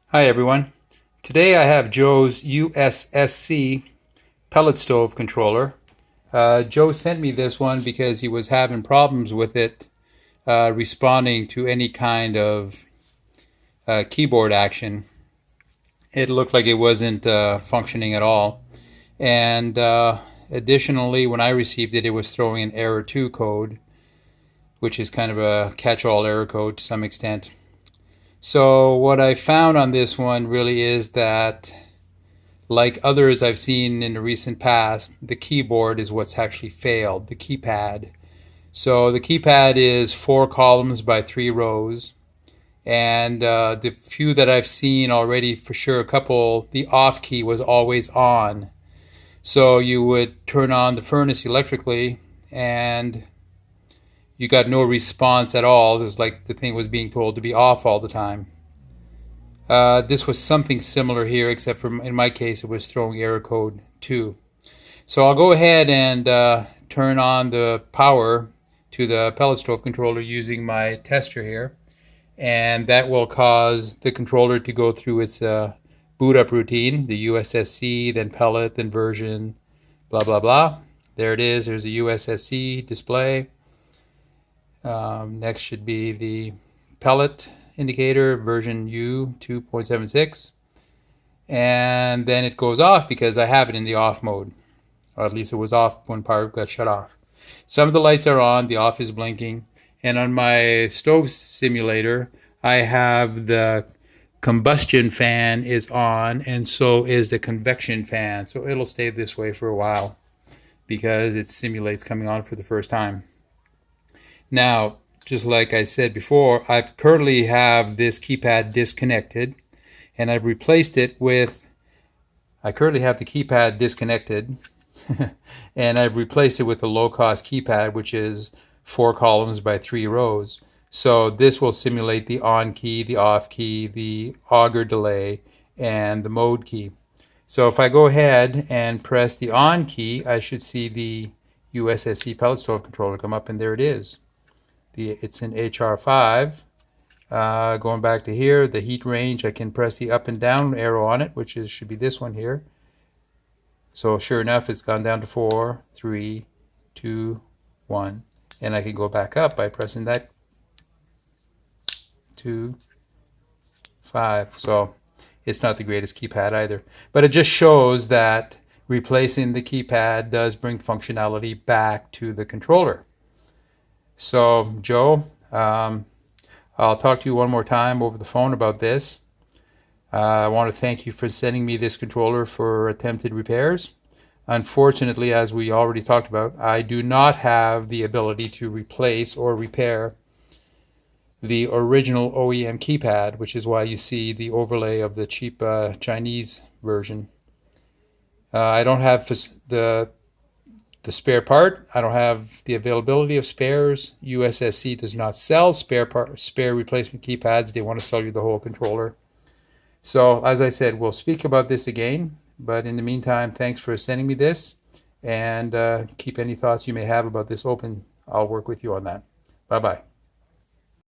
Hi everyone. Today I have Joe's USSC Pellet Stove Controller. Joe sent me this one because he was having problems with it responding to any kind of keyboard action. It looked like it wasn't functioning at all. And additionally, when I received it, it was throwing an error 2 code, which is kind of a catch-all error code to some extent. So what I found on this one really is that, like others I've seen in the recent past, the keyboard is what's actually failed, the keypad. So the keypad is 4 columns by 3 rows, and the few that I've seen already, for sure, a couple, the off key was always on. So you would turn on the furnace electrically and you got no response at all. It was like the thing was being told to be off all the time. This was something similar here, except for in my case it was throwing error code 2. So I'll go ahead and turn on the power to the pellet stove controller using my tester here, and that will cause the controller to go through its boot up routine, the USSC, then pellet, then version, blah blah blah. There it is. There's a USSC display. Next should be the pellet indicator, version U 2.76, and then it goes off because I have it in the off mode, or at least it was off when power got shut off. Some of the lights are on, the off is blinking, and on my stove simulator I have the combustion fan is on, and so is the convection fan, so it'll stay this way for a while because it simulates coming on for the first time. Now, just like I said before, I currently have this keypad disconnected, and I've replaced it with, I currently have the keypad disconnected, and I've replaced it with a low-cost keypad, which is 4 columns by 3 rows. So this will simulate the on key, the off key, the auger delay, and the mode key. So if I go ahead and press the on key, I should see the USSC pellet stove controller come up, and there it is. It's in HR5. Going back to here, the heat range, I can press the up and down arrow on it, which should be this one here. So sure enough, it's gone down to 4, 3, 2, 1. And I can go back up by pressing that 2, 5. So it's not the greatest keypad either. But it just shows that replacing the keypad does bring functionality back to the controller. So, Joe, I'll talk to you one more time over the phone about this. I want to thank you for sending me this controller for attempted repairs. Unfortunately, as we already talked about, I do not have the ability to replace or repair the original OEM keypad, which is why you see the overlay of the cheap Chinese version. I don't have the spare part. I don't have the availability of spares. USSC does not sell spare replacement keypads. They want to sell you the whole controller. So as I said, we'll speak about this again, but in the meantime, thanks for sending me this, and keep any thoughts you may have about this open. I'll work with you on that. Bye bye.